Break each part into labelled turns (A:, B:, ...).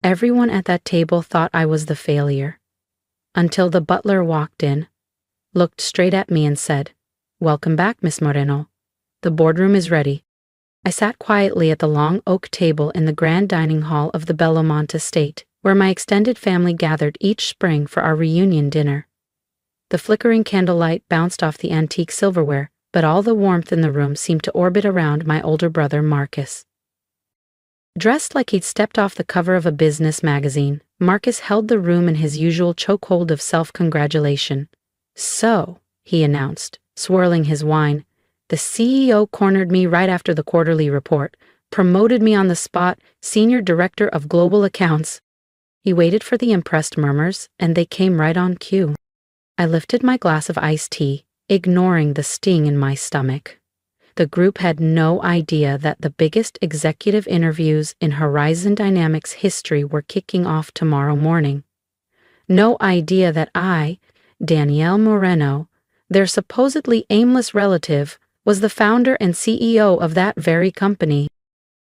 A: Everyone at that table thought I was the failure. Until the butler walked in, looked straight at me and said, "Welcome back, Miss Moreno. The boardroom is ready." I sat quietly at the long oak table in the grand dining hall of the Bellomont estate, where my extended family gathered each spring for our reunion dinner. The flickering candlelight bounced off the antique silverware, but all the warmth in the room seemed to orbit around my older brother Marcus. Dressed like he'd stepped off the cover of a business magazine, Marcus held the room in his usual chokehold of self-congratulation. "So," he announced, swirling his wine, "the CEO cornered me right after the quarterly report, promoted me on the spot, Senior Director of Global Accounts." He waited for the impressed murmurs, and they came right on cue. I lifted my glass of iced tea, ignoring the sting in my stomach. The group had no idea that the biggest executive interviews in Horizon Dynamics history were kicking off tomorrow morning. No idea that I, Danielle Moreno, their supposedly aimless relative, was the founder and CEO of that very company.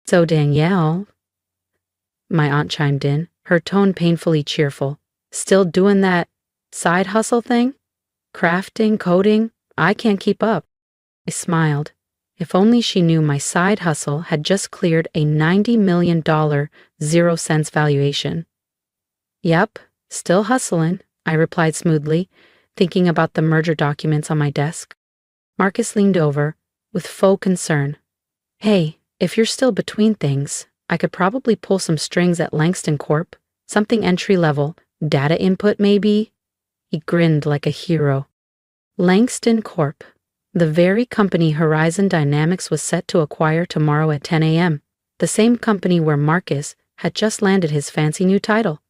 A: "So Danielle," my aunt chimed in, her tone painfully cheerful, "still doing that side hustle thing? Crafting, coding? I can't keep up." I smiled. If only she knew my side hustle had just cleared a $90 million 0 cents valuation. "Yep, still hustling," I replied smoothly, thinking about the merger documents on my desk. Marcus leaned over, with faux concern. "Hey, if you're still between things, I could probably pull some strings at Langston Corp. Something entry-level, data input maybe?" He grinned like a hero. Langston Corp., the very company Horizon Dynamics was set to acquire tomorrow at 10 a.m., the same company where Marcus had just landed his fancy new title.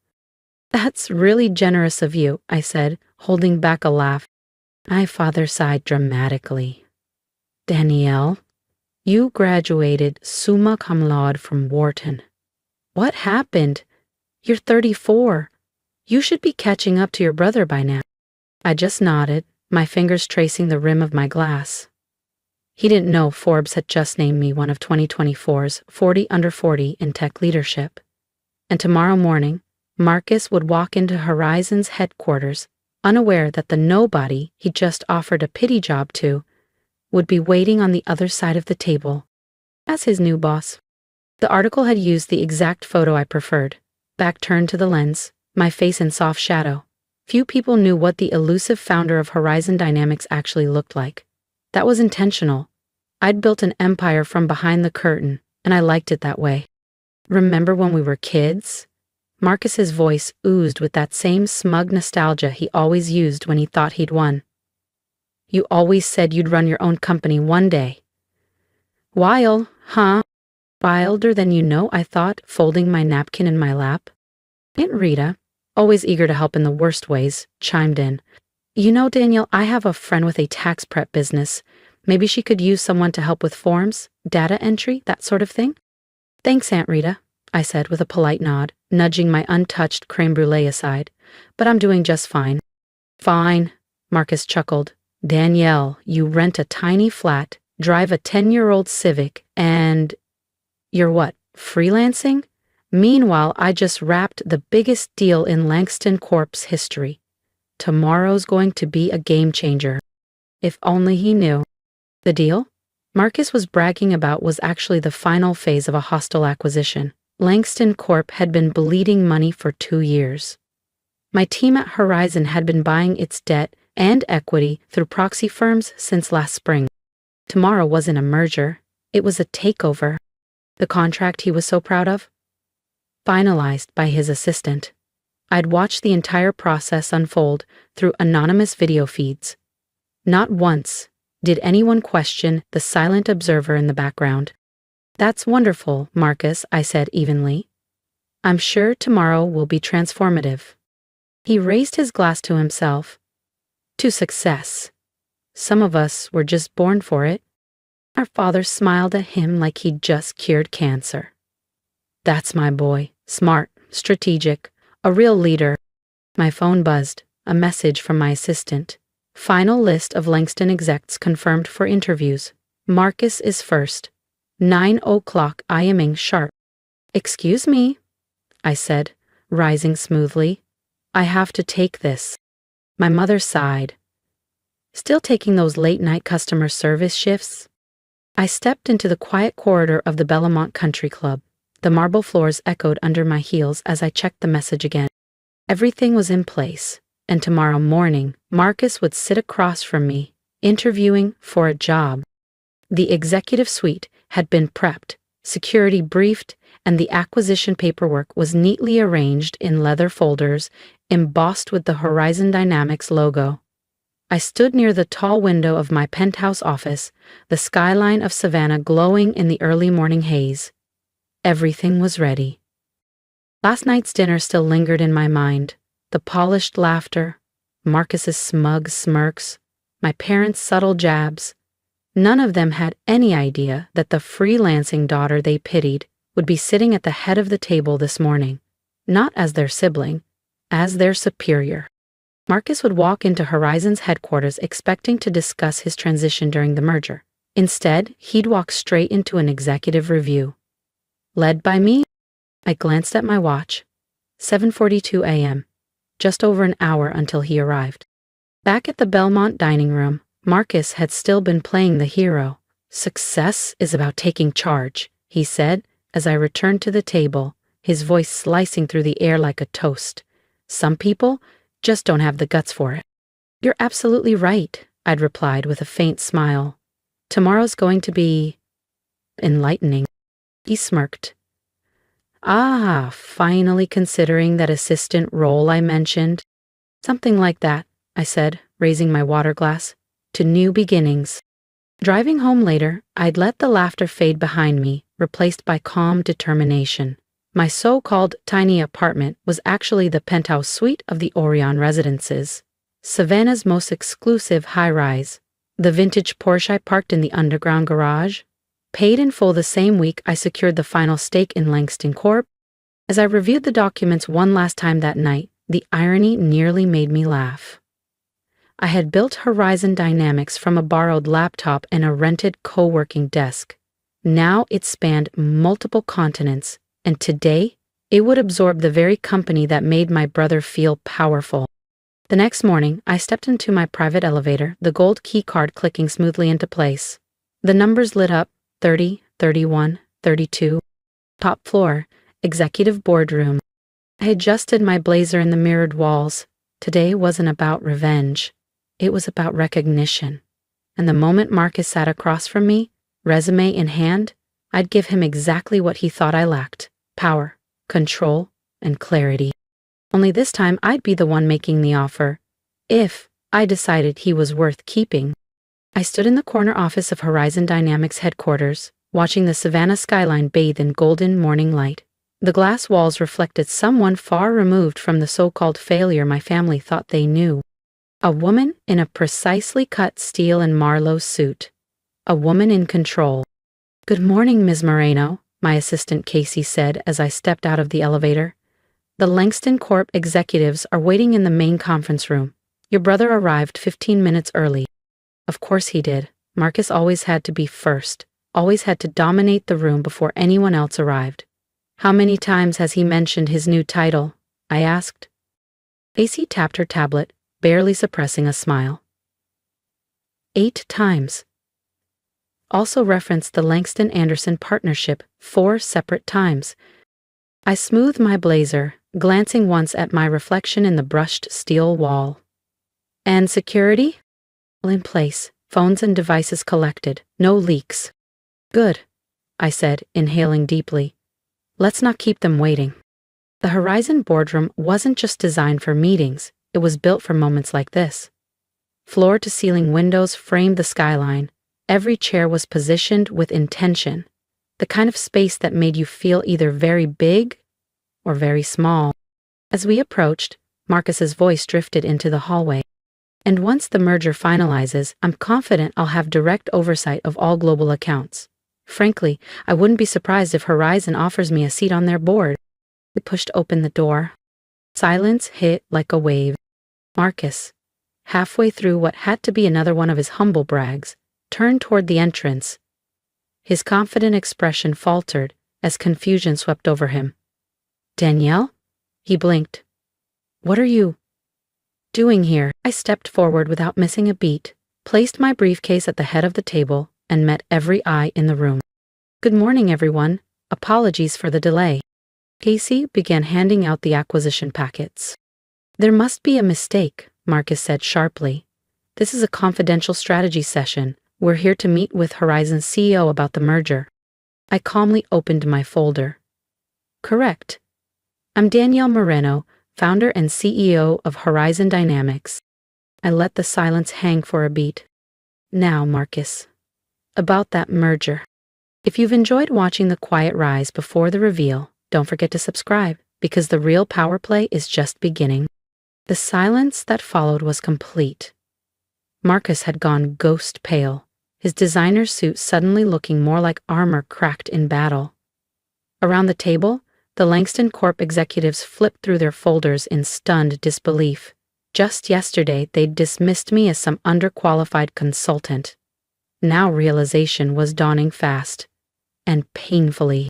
A: "That's really generous of you," I said, holding back a laugh. My father sighed dramatically. "Danielle, you graduated summa cum laude from Wharton. What happened? You're 34. You should be catching up to your brother by now." I just nodded, my fingers tracing the rim of my glass. He didn't know Forbes had just named me one of 2024's 40 under 40 in tech leadership. And tomorrow morning, Marcus would walk into Horizon's headquarters, unaware that the nobody he just offered a pity job to would be waiting on the other side of the table as his new boss. The article had used the exact photo I preferred, back turned to the lens, my face in soft shadow. Few people knew what the elusive founder of Horizon Dynamics actually looked like. That was intentional. I'd built an empire from behind the curtain, and I liked it that way. "Remember when we were kids?" Marcus's voice oozed with that same smug nostalgia he always used when he thought he'd won. "You always said you'd run your own company one day." "Wild, huh?" "Wilder than you know," I thought, folding my napkin in my lap. Aunt Rita, always eager to help in the worst ways, chimed in. "You know, Daniel, I have a friend with a tax prep business. Maybe she could use someone to help with forms, data entry, that sort of thing." "Thanks, Aunt Rita," I said with a polite nod, nudging my untouched creme brulee aside. "But I'm doing just fine." "Fine," Marcus chuckled. "Danielle, you rent a tiny flat, drive a 10-year-old Civic, and you're what, freelancing? Meanwhile, I just wrapped the biggest deal in Langston Corp's history. Tomorrow's going to be a game changer." If only he knew. The deal Marcus was bragging about was actually the final phase of a hostile acquisition. Langston Corp had been bleeding money for 2 years. My team at Horizon had been buying its debt and equity through proxy firms since last spring. Tomorrow wasn't a merger, it was a takeover. The contract he was so proud of? Finalized by his assistant. I'd watched the entire process unfold through anonymous video feeds. Not once did anyone question the silent observer in the background. "That's wonderful, Marcus," I said evenly. "I'm sure tomorrow will be transformative." He raised his glass to himself. "To success. Some of us were just born for it." Our father smiled at him like he'd just cured cancer. "That's my boy. Smart, strategic, a real leader." My phone buzzed, a message from my assistant. "Final list of Langston execs confirmed for interviews. Marcus is first. 9 o'clock IMing sharp." "Excuse me," I said, rising smoothly. I have to take this. My mother sighed. Still taking those late-night customer service shifts? I stepped into the quiet corridor of the Bellamont Country Club. The marble floors echoed under my heels as I checked the message again. Everything was in place, and tomorrow morning, Marcus would sit across from me, interviewing for a job. The executive suite had been prepped, security briefed, and the acquisition paperwork was neatly arranged in leather folders embossed with the Horizon Dynamics logo. I stood near the tall window of my penthouse office, the skyline of Savannah glowing in the early morning haze. Everything was ready. Last night's dinner still lingered in my mind. The polished laughter, Marcus's smug smirks, my parents' subtle jabs. None of them had any idea that the freelancing daughter they pitied would be sitting at the head of the table this morning, not as their sibling, as their superior. Marcus would walk into Horizon's headquarters expecting to discuss his transition during the merger. Instead, he'd walk straight into an executive review. Led by me, I glanced at my watch. 7:42 a.m., just over an hour until he arrived. Back at the Belmont dining room, Marcus had still been playing the hero. "Success is about taking charge," he said as I returned to the table, his voice slicing through the air like a toast. "Some people just don't have the guts for it." "You're absolutely right," I'd replied with a faint smile. "Tomorrow's going to be enlightening." He smirked. "Ah, finally considering that assistant role I mentioned." "Something like that," I said, raising my water glass. "To new beginnings." Driving home later, I'd let the laughter fade behind me, replaced by calm determination. My so-called tiny apartment was actually the penthouse suite of the Orion Residences, Savannah's most exclusive high-rise. The vintage Porsche I parked in the underground garage, paid in full the same week I secured the final stake in Langston Corp. As I reviewed the documents one last time that night, the irony nearly made me laugh. I had built Horizon Dynamics from a borrowed laptop and a rented co-working desk. Now it spanned multiple continents, and today it would absorb the very company that made my brother feel powerful. The next morning, I stepped into my private elevator, the gold key card clicking smoothly into place. The numbers lit up: 30, 31, 32. Top floor, executive boardroom. I adjusted my blazer in the mirrored walls. Today wasn't about revenge. It was about recognition. And the moment Marcus sat across from me, resume in hand, I'd give him exactly what he thought I lacked: power, control, and clarity. Only this time I'd be the one making the offer, if I decided he was worth keeping. I stood in the corner office of Horizon Dynamics headquarters, watching the Savannah skyline bathe in golden morning light. The glass walls reflected someone far removed from the so-called failure my family thought they knew. A woman in a precisely cut steel and Marlowe suit. A woman in control. "Good morning, Ms. Moreno," my assistant Casey said as I stepped out of the elevator. "The Langston Corp executives are waiting in the main conference room. Your brother arrived 15 minutes early." Of course he did. Marcus always had to be first, always had to dominate the room before anyone else arrived. "How many times has he mentioned his new title?" I asked. Casey tapped her tablet, barely suppressing a smile. 8 times. Also referenced the Langston-Anderson partnership 4 separate times. I smoothed my blazer, glancing once at my reflection in the brushed steel wall. "And security?" "All in place, phones and devices collected, no leaks." "Good," I said, inhaling deeply. "Let's not keep them waiting." The Horizon boardroom wasn't just designed for meetings, it was built for moments like this. Floor-to-ceiling windows framed the skyline. Every chair was positioned with intention, the kind of space that made you feel either very big or very small. As we approached, Marcus's voice drifted into the hallway. "And once the merger finalizes, I'm confident I'll have direct oversight of all global accounts. Frankly, I wouldn't be surprised if Horizon offers me a seat on their board." We pushed open the door. Silence hit like a wave. Marcus, halfway through what had to be another one of his humble brags, turned toward the entrance. His confident expression faltered as confusion swept over him. "Danielle?" He blinked. What are you doing here? I stepped forward without missing a beat, placed my briefcase at the head of the table, and met every eye in the room. Good morning, everyone. Apologies for the delay. Casey began handing out the acquisition packets. There must be a mistake, Marcus said sharply. This is a confidential strategy session. We're here to meet with Horizon's CEO about the merger. I calmly opened my folder. Correct. I'm Danielle Moreno, founder and CEO of Horizon Dynamics. I let the silence hang for a beat. Now, Marcus. About that merger. If you've enjoyed watching the quiet rise before the reveal, don't forget to subscribe, because the real power play is just beginning. The silence that followed was complete. Marcus had gone ghost pale, his designer suit suddenly looking more like armor cracked in battle. Around the table, the Langston Corp executives flipped through their folders in stunned disbelief. Just yesterday, they'd dismissed me as some underqualified consultant. Now realization was dawning fast, and painfully.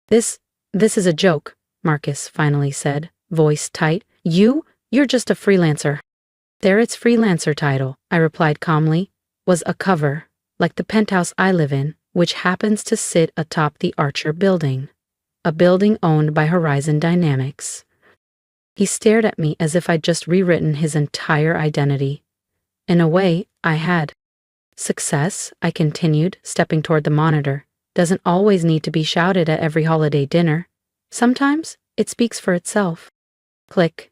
A: This is a joke, Marcus finally said, voice tight. You're just a freelancer. There, its freelancer title, I replied calmly, was a cover, like the penthouse I live in, which happens to sit atop the Archer building, a building owned by Horizon Dynamics. He stared at me as if I'd just rewritten his entire identity. In a way, I had. Success, I continued, stepping toward the monitor, doesn't always need to be shouted at every holiday dinner. Sometimes, it speaks for itself. Click.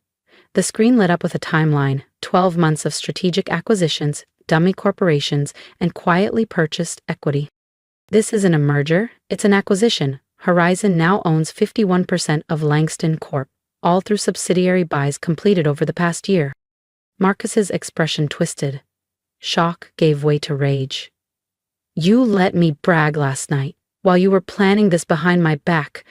A: The screen lit up with a timeline, 12 months of strategic acquisitions, dummy corporations, and quietly purchased equity. This isn't a merger, it's an acquisition. Horizon now owns 51% of Langston Corp, all through subsidiary buys completed over the past year. Marcus's expression twisted. Shock gave way to rage. You let me brag last night, while you were planning this behind my back.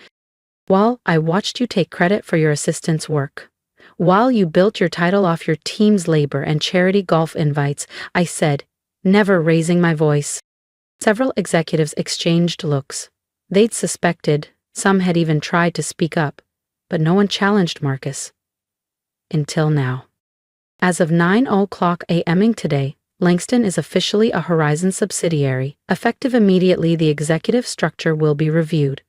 A: While I watched you take credit for your assistant's work. While you built your title off your team's labor and charity golf invites, I said, never raising my voice. Several executives exchanged looks. They'd suspected, some had even tried to speak up, but no one challenged Marcus. Until now. As of 9:00 a.m. today, Langston is officially a Horizon subsidiary. Effective immediately, the executive structure will be reviewed.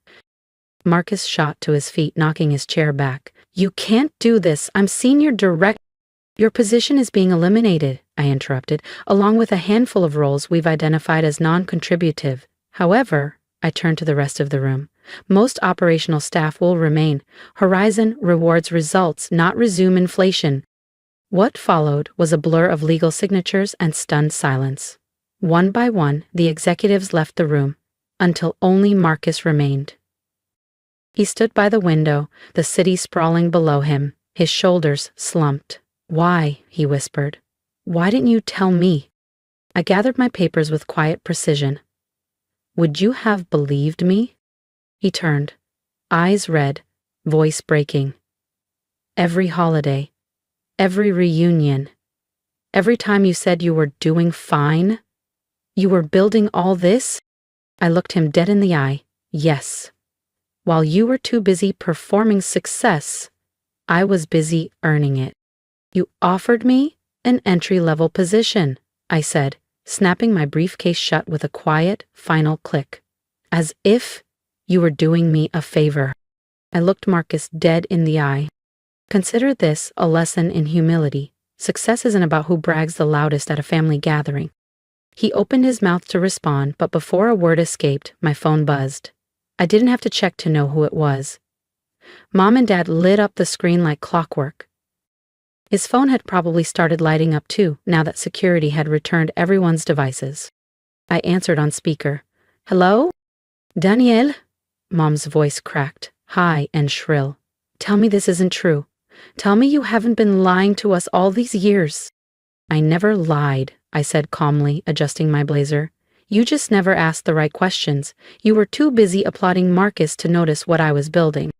A: Marcus shot to his feet, knocking his chair back. You can't do this. I'm senior director. Your position is being eliminated, I interrupted, along with a handful of roles we've identified as non-contributive. However, I turned to the rest of the room. Most operational staff will remain. Horizon rewards results, not resume inflation. What followed was a blur of legal signatures and stunned silence. One by one, the executives left the room, until only Marcus remained. He stood by the window, the city sprawling below him, his shoulders slumped. Why, he whispered. Why didn't you tell me? I gathered my papers with quiet precision. Would you have believed me? He turned, eyes red, voice breaking. Every holiday, every reunion, every time you said you were doing fine, you were building all this? I looked him dead in the eye. Yes. While you were too busy performing success, I was busy earning it. You offered me an entry-level position, I said, snapping my briefcase shut with a quiet, final click. As if you were doing me a favor. I looked Marcus dead in the eye. Consider this a lesson in humility. Success isn't about who brags the loudest at a family gathering. He opened his mouth to respond, but before a word escaped, my phone buzzed. I didn't have to check to know who it was. Mom and Dad lit up the screen like clockwork. His phone had probably started lighting up too, now that security had returned everyone's devices. I answered on speaker. Hello? Danielle? Mom's voice cracked, high and shrill. Tell me this isn't true. Tell me you haven't been lying to us all these years. I never lied, I said calmly, adjusting my blazer. You just never asked the right questions. You were too busy applauding Marcus to notice what I was building.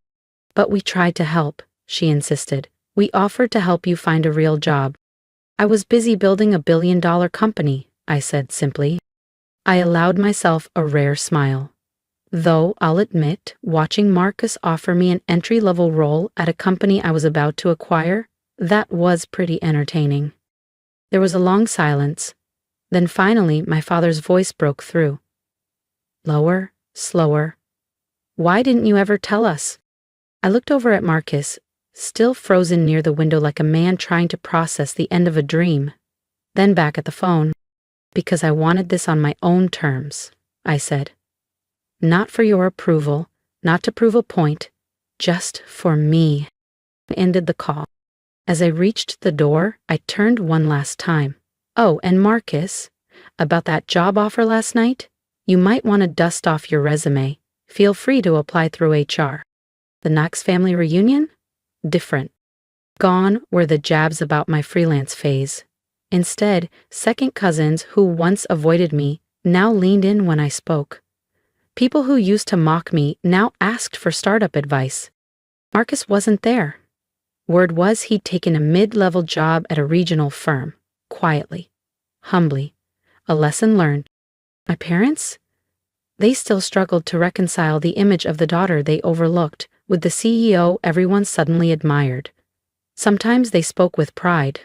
A: But we tried to help, she insisted. We offered to help you find a real job. I was busy building a billion-dollar company, I said simply. I allowed myself a rare smile. Though I'll admit, watching Marcus offer me an entry-level role at a company I was about to acquire, that was pretty entertaining. There was a long silence. Then finally, my father's voice broke through. Lower, slower. Why didn't you ever tell us? I looked over at Marcus, still frozen near the window like a man trying to process the end of a dream. Then back at the phone. Because I wanted this on my own terms, I said. Not for your approval, not to prove a point, just for me. I ended the call. As I reached the door, I turned one last time. Oh, and Marcus, about that job offer last night? You might want to dust off your resume. Feel free to apply through HR. The Knox family reunion? Different. Gone were the jabs about my freelance phase. Instead, second cousins who once avoided me now leaned in when I spoke. People who used to mock me now asked for startup advice. Marcus wasn't there. Word was he'd taken a mid-level job at a regional firm, quietly, humbly. A lesson learned. My parents? They still struggled to reconcile the image of the daughter they overlooked with the CEO everyone suddenly admired. Sometimes they spoke with pride,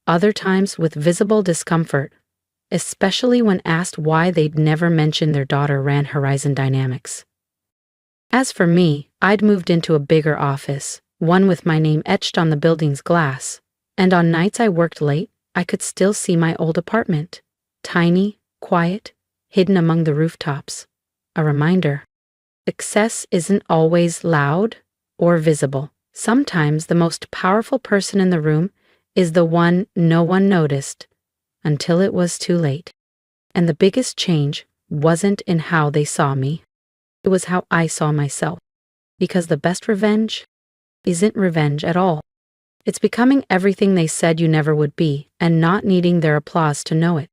A: other times with visible discomfort, especially when asked why they'd never mentioned their daughter ran Horizon Dynamics. As for me, I'd moved into a bigger office, one with my name etched on the building's glass, and on nights I worked late, I could still see my old apartment, tiny, quiet, hidden among the rooftops. A reminder. Success isn't always loud or visible. Sometimes the most powerful person in the room is the one no one noticed until it was too late. And the biggest change wasn't in how they saw me. It was how I saw myself. Because the best revenge isn't revenge at all. It's becoming everything they said you never would be and not needing their applause to know it.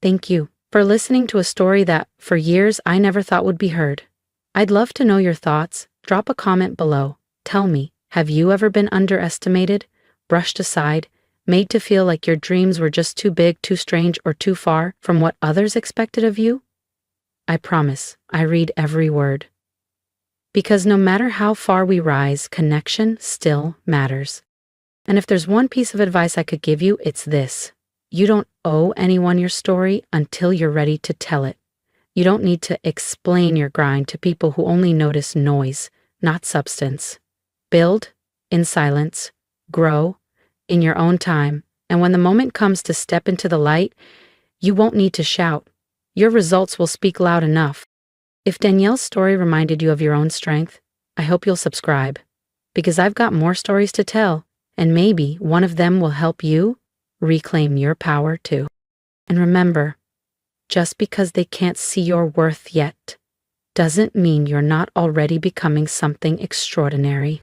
A: Thank you for listening to a story that, for years, I never thought would be heard. I'd love to know your thoughts. Drop a comment below. Tell me, have you ever been underestimated, brushed aside, made to feel like your dreams were just too big, too strange, or too far from what others expected of you? I promise, I read every word. Because no matter how far we rise, connection still matters. And if there's one piece of advice I could give you, it's this. You don't owe anyone your story until you're ready to tell it. You don't need to explain your grind to people who only notice noise, not substance. Build in silence, grow in your own time, and when the moment comes to step into the light, you won't need to shout. Your results will speak loud enough. If Danielle's story reminded you of your own strength, I hope you'll subscribe, because I've got more stories to tell, and maybe one of them will help you reclaim your power too. And remember, just because they can't see your worth yet, doesn't mean you're not already becoming something extraordinary.